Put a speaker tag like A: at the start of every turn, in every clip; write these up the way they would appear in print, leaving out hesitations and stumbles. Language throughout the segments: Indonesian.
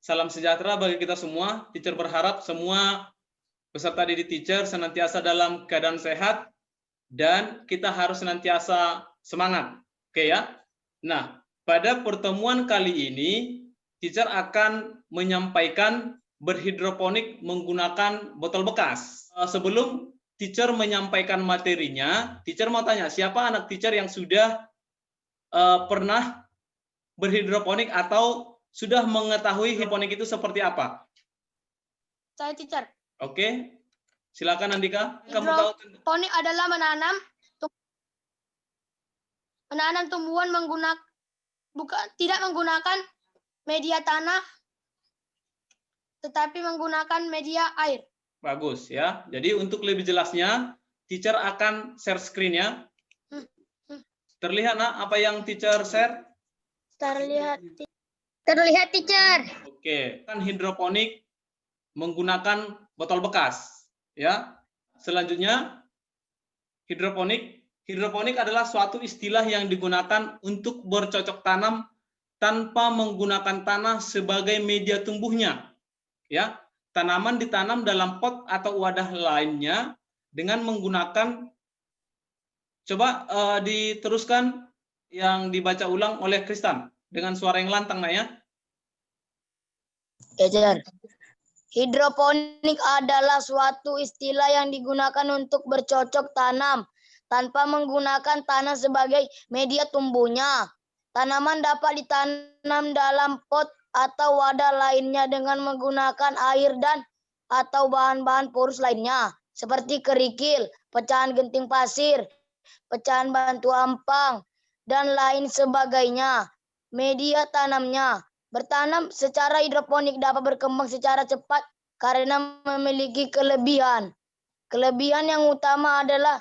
A: Salam sejahtera bagi kita semua. Teacher berharap semua peserta didik teacher senantiasa dalam keadaan sehat dan kita harus senantiasa semangat. Oke ya. Nah, pada pertemuan kali ini teacher akan menyampaikan berhidroponik menggunakan botol bekas. Sebelum teacher menyampaikan materinya, teacher mau tanya, siapa anak teacher yang sudah pernah berhidroponik atau sudah mengetahui hidroponik itu seperti apa?
B: Saya teacher.
A: Oke, silakan Andika. Kamu tahu?
B: Hidroponik adalah menanam tumbuhan tidak menggunakan media tanah, tetapi menggunakan media air.
A: Bagus ya. Jadi untuk lebih jelasnya, teacher akan share screen ya. Terlihat nak apa yang teacher share?
B: Terlihat teacher.
A: Oke, kan hidroponik menggunakan botol bekas ya. Selanjutnya hidroponik adalah suatu istilah yang digunakan untuk bercocok tanam tanpa menggunakan tanah sebagai media tumbuhnya. Ya, tanaman ditanam dalam pot atau wadah lainnya dengan menggunakan, coba diteruskan yang dibaca ulang oleh Kristan dengan suara yang lantang nak ya.
B: Teacher. Hidroponik adalah suatu istilah yang digunakan untuk bercocok tanam tanpa menggunakan tanah sebagai media tumbuhnya. Tanaman dapat ditanam dalam pot atau wadah lainnya dengan menggunakan air dan atau bahan-bahan porus lainnya seperti kerikil, pecahan genting pasir, pecahan batu ampang, dan lain sebagainya. Media tanamnya. Bertanam secara hidroponik dapat berkembang secara cepat karena memiliki kelebihan. Kelebihan yang utama adalah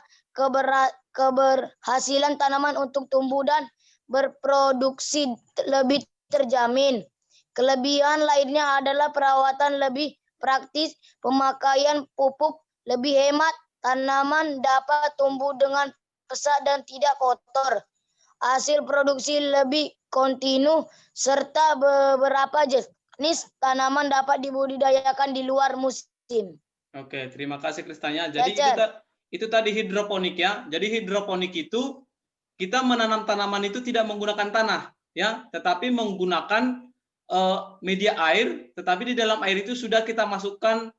B: keberhasilan tanaman untuk tumbuh dan berproduksi lebih terjamin. Kelebihan lainnya adalah perawatan lebih praktis, pemakaian pupuk lebih hemat, tanaman dapat tumbuh dengan pesat dan tidak kotor. Hasil produksi lebih kontinu, serta beberapa jenis tanaman dapat dibudidayakan di luar musim.
A: Oke, terima kasih Kristanya. Jadi itu tadi hidroponik ya. Jadi hidroponik itu kita menanam tanaman itu tidak menggunakan tanah ya, tetapi menggunakan media air, tetapi di dalam air itu sudah kita masukkan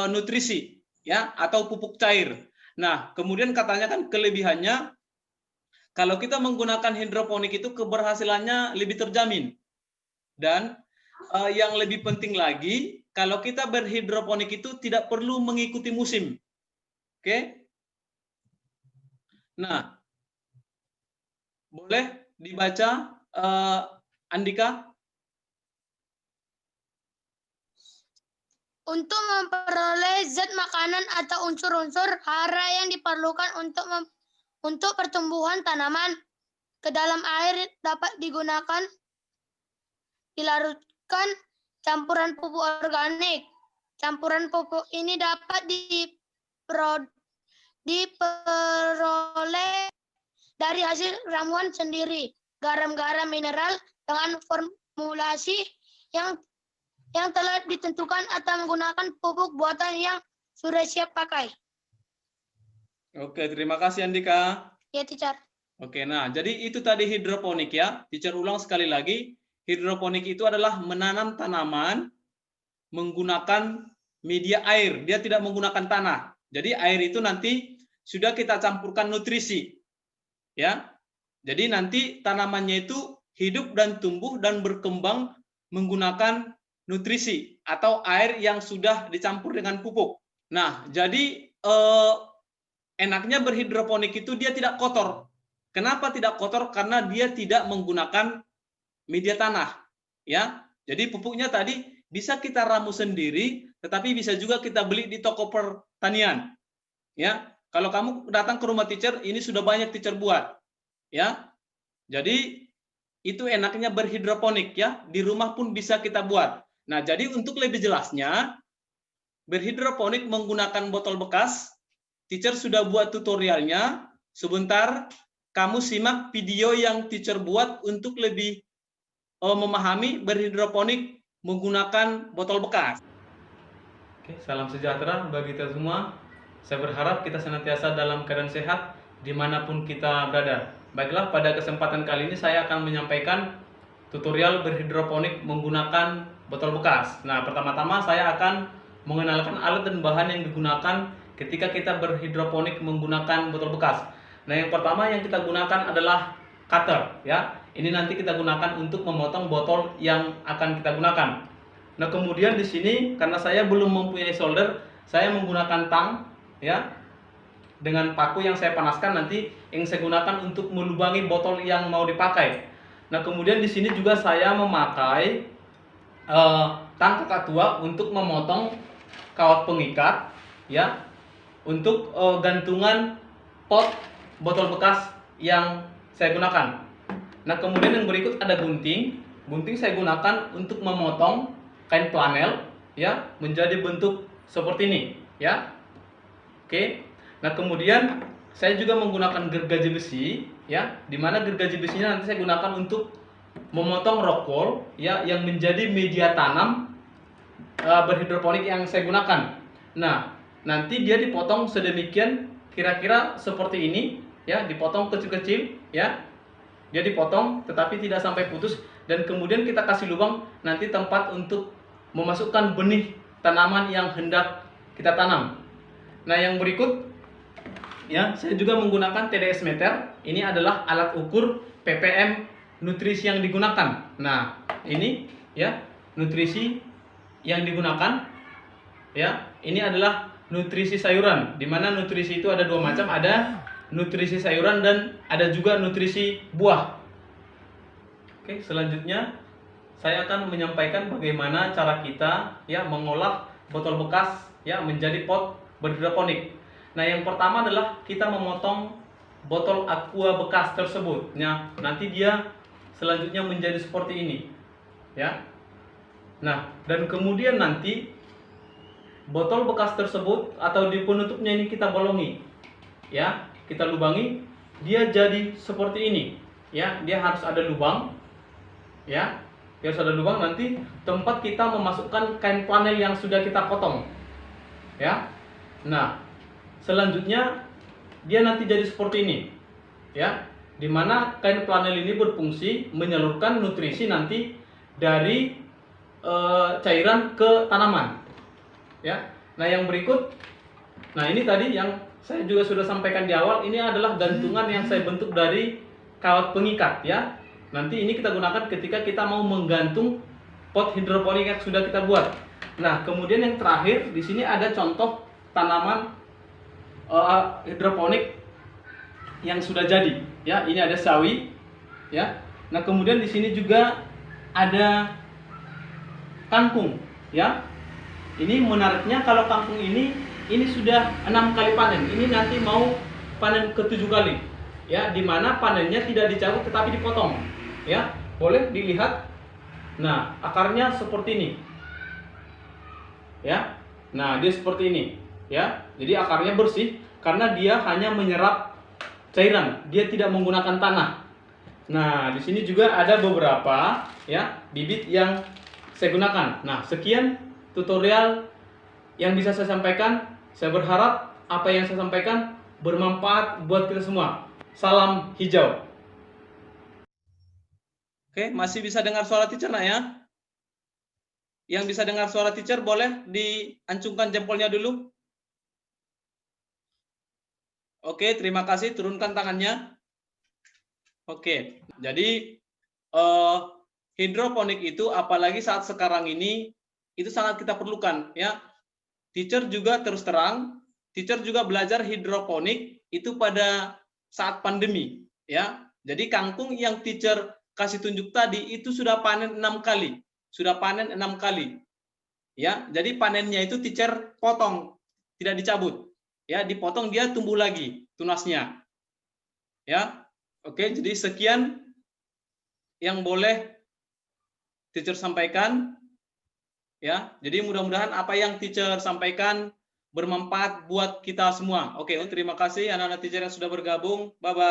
A: nutrisi ya atau pupuk cair. Nah, kemudian katanya kan kelebihannya kalau kita menggunakan hidroponik itu keberhasilannya lebih terjamin. Dan yang lebih penting lagi, kalau kita berhidroponik itu tidak perlu mengikuti musim. Oke? Nah, boleh dibaca Andika?
B: Untuk memperoleh zat makanan atau unsur-unsur hara yang diperlukan untuk pertumbuhan tanaman ke dalam air dapat digunakan dilarutkan campuran pupuk organik. Campuran pupuk ini dapat diperoleh dari hasil ramuan sendiri, garam-garam mineral dengan formulasi yang telah ditentukan atau menggunakan pupuk buatan yang sudah siap pakai.
A: Oke, terima kasih Andika.
B: Ya, teacher.
A: Oke, nah jadi itu tadi hidroponik ya. Teacher ulang sekali lagi. Hidroponik itu adalah menanam tanaman menggunakan media air. Dia tidak menggunakan tanah. Jadi air itu nanti sudah kita campurkan nutrisi. Ya. Jadi nanti tanamannya itu hidup dan tumbuh dan berkembang menggunakan nutrisi atau air yang sudah dicampur dengan pupuk. Nah, jadi enaknya berhidroponik itu dia tidak kotor. Kenapa tidak kotor? Karena dia tidak menggunakan media tanah. Ya, jadi pupuknya tadi bisa kita ramu sendiri, tetapi bisa juga kita beli di toko pertanian. Ya, kalau kamu datang ke rumah teacher, ini sudah banyak teacher buat. Ya, jadi itu enaknya berhidroponik ya. Di rumah pun bisa kita buat. Nah, jadi untuk lebih jelasnya, berhidroponik menggunakan botol bekas. Teacher sudah buat tutorialnya. Sebentar, kamu simak video yang teacher buat untuk lebih memahami berhidroponik menggunakan botol bekas. Oke, salam sejahtera bagi kita semua. Saya berharap kita senantiasa dalam keadaan sehat dimanapun kita berada. Baiklah, pada kesempatan kali ini saya akan menyampaikan tutorial berhidroponik menggunakan botol bekas. Nah, pertama-tama saya akan mengenalkan alat dan bahan yang digunakan ketika kita berhidroponik menggunakan botol bekas. Nah, yang pertama yang kita gunakan adalah cutter, ya. Ini nanti kita gunakan untuk memotong botol yang akan kita gunakan. Nah, kemudian di sini karena saya belum mempunyai solder, saya menggunakan tang, ya, dengan paku yang saya panaskan nanti yang saya gunakan untuk melubangi botol yang mau dipakai. Nah, kemudian di sini juga saya memakai tang kakak tua untuk memotong kawat pengikat, ya, untuk gantungan pot botol bekas yang saya gunakan. Nah, kemudian yang berikut ada gunting. Gunting saya gunakan untuk memotong kain flanel, ya, menjadi bentuk seperti ini, ya. Oke. Nah, kemudian saya juga menggunakan gergaji besi, ya, di mana gergaji besinya nanti saya gunakan untuk memotong rockwool, ya, yang menjadi media tanam berhidroponik yang saya gunakan. Nah, nanti dia dipotong sedemikian kira-kira seperti ini, ya, dipotong kecil-kecil, ya. Dia dipotong tetapi tidak sampai putus, dan kemudian kita kasih lubang nanti tempat untuk memasukkan benih tanaman yang hendak kita tanam. Nah, yang berikut, ya, saya juga menggunakan TDS meter. Ini adalah alat ukur ppm nutrisi yang digunakan. Nah, ini, ya, nutrisi yang digunakan, ya. Ini adalah nutrisi sayuran, di mana nutrisi itu ada dua macam, ada nutrisi sayuran dan ada juga nutrisi buah. Oke, selanjutnya saya akan menyampaikan bagaimana cara kita, ya, mengolah botol bekas, ya, menjadi pot berhidroponik. Nah, yang pertama adalah kita memotong botol aqua bekas tersebut. Nah, nanti dia selanjutnya menjadi seperti ini, ya. Nah, dan kemudian nanti botol bekas tersebut atau di penutupnya ini kita bolongi, ya, kita lubangi, dia jadi seperti ini, ya. Dia harus ada lubang, ya. Dia harus ada lubang, nanti tempat kita memasukkan kain flanel yang sudah kita potong, ya. Nah, selanjutnya dia nanti jadi seperti ini, ya, dimana kain flanel ini berfungsi menyalurkan nutrisi nanti dari cairan ke tanaman, ya. Nah, yang berikut, nah, ini tadi yang saya juga sudah sampaikan di awal, ini adalah gantungan yang saya bentuk dari kawat pengikat, ya. Nanti ini kita gunakan ketika kita mau menggantung pot hidroponik yang sudah kita buat. Nah, kemudian yang terakhir di sini ada contoh tanaman hidroponik yang sudah jadi, ya. Ini ada sawi, ya. Nah, kemudian di sini juga ada kangkung, ya. Ini menariknya kalau kangkung ini sudah 6 kali panen. Ini nanti mau panen ke-7 kali, ya, dimana panennya tidak dicabut tetapi dipotong, ya. Boleh dilihat. Nah, akarnya seperti ini, ya. Nah, dia seperti ini, ya. Jadi akarnya bersih karena dia hanya menyerap cairan, dia tidak menggunakan tanah. Nah, di sini juga ada beberapa, ya, bibit yang saya gunakan. Nah, sekian tutorial yang bisa saya sampaikan. Saya berharap apa yang saya sampaikan bermanfaat buat kita semua. Salam hijau. Oke, masih bisa dengar suara teacher, nak, ya? Yang bisa dengar suara teacher boleh diancungkan jempolnya dulu. Oke, terima kasih. Turunkan tangannya. Oke, jadi hidroponik itu apalagi saat sekarang ini itu sangat kita perlukan, ya. Teacher juga terus terang, teacher juga belajar hidroponik itu pada saat pandemi, ya. Jadi kangkung yang teacher kasih tunjuk tadi itu sudah panen 6 kali. Sudah panen 6 kali. Ya, jadi panennya itu teacher potong, tidak dicabut. Ya, dipotong dia tumbuh lagi tunasnya. Ya. Oke, jadi sekian yang boleh teacher sampaikan. Ya, jadi mudah-mudahan apa yang teacher sampaikan bermanfaat buat kita semua. Oke, terima kasih anak-anak teacher yang sudah bergabung. Bye-bye.